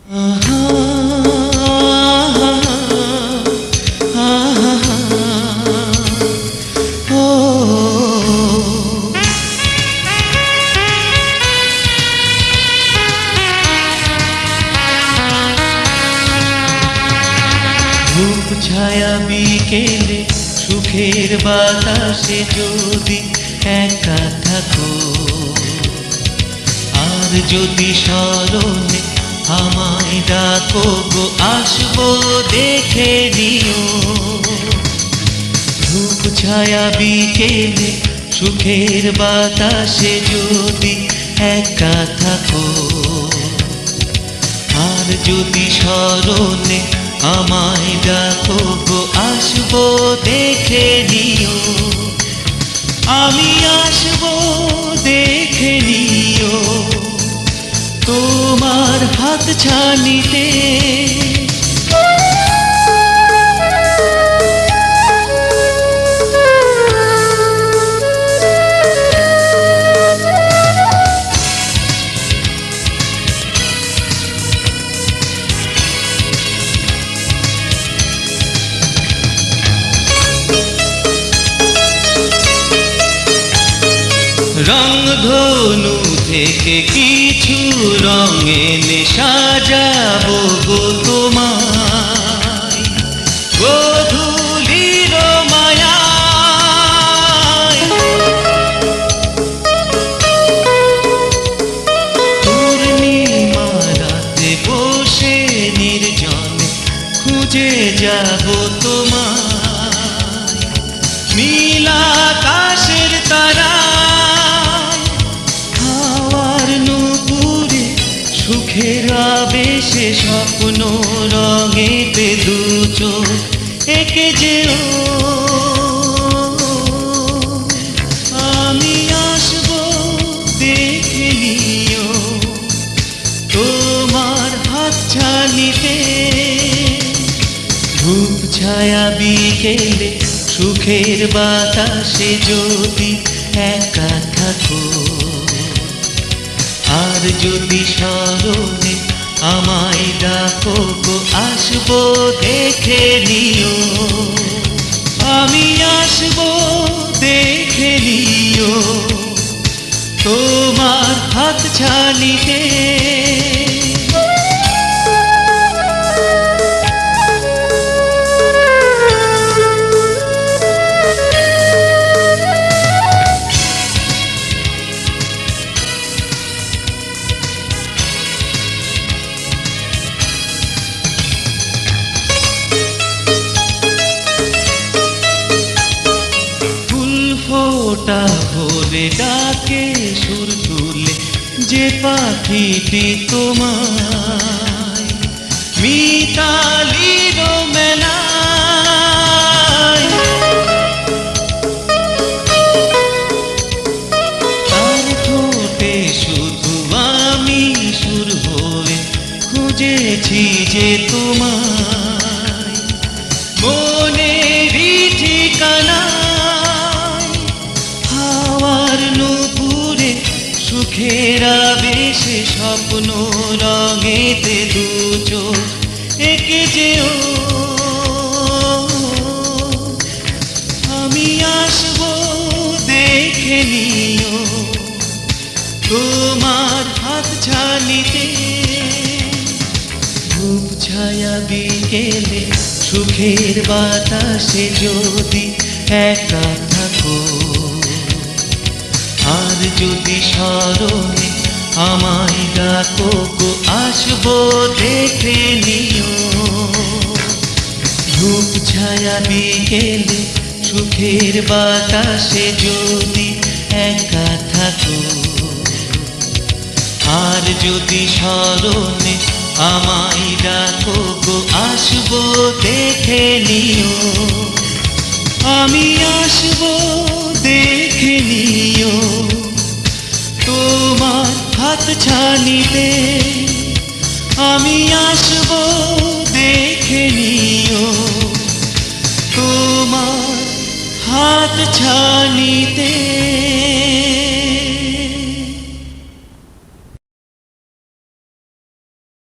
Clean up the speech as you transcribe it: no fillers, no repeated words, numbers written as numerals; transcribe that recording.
ধূপ ছায়া বিকেলে সুখের বাতাসে যদি একা থাকো, আর যদি স্মরণে আমায় ডাকো গো, আসবো দেখে নিও। ধূপ ছায়া বিকেলে সুখের বাতাসে যদি একা থাকো, আর যদি স্মরণে আমায় ডাকো গো, আসবো দেখে নিও। আমি আসবো দেখে নিও তোমার হাত ছানিতে। রংধনু থেকে কিছু রঙে সাজাবো গো তোমায়, গোধূলির মায়ায়। পূর্ণিমা রাতে বসে নির্জনে খুঁজে যাবো তোমায়, নীল আকাশের তারা সুখের আবেশে স্বপ্ন রঙেতে দু চোখ একে যেও। আমি আসবো দেখে নিও তোমার হাত ছানিতে। ধূপ ছায়া বিকেলে সুখের বাতাসে যদি একা থাকো, আর যদি স্মরণে আমায় ডাকো গো, আসবো দেখে নিও। আমি আসবো দেখে নিও তোমার হাত ছানিতে। ফোঁটা ভরে ডাকে সুর তুলে যে পাখিটি তোমায়, মিতালির মেলায়। তার ঠোঁটে শুধু আমি সুর হয়ে খুঁজেছি যে তোমায়, মনেরই ঠিকানা সুখের আবেশে স্বপ্ন রঙেতে দু চোখ একে যেও। আমি আসবো দেখে নিও তোমার হাত ছানিতে। ধূপ ছায়া বিকেলে সুখের বাতাসে যদি একা থাকো, আর যদি স্মরণে আমায় ডাকো গো, আসবো দেখে নিও। ধূপ ছায়া বিকেলে সুখের বাতাসে যদি একা থাকো, আর যদি স্মরণে আমায় ডাকো গো, আসবো দেখে নিও। আমি আসবো দেখে নিও তোমার হাত ছানিতে। আমি আসবো দেখে নিও তোমার হাত ছানিতে।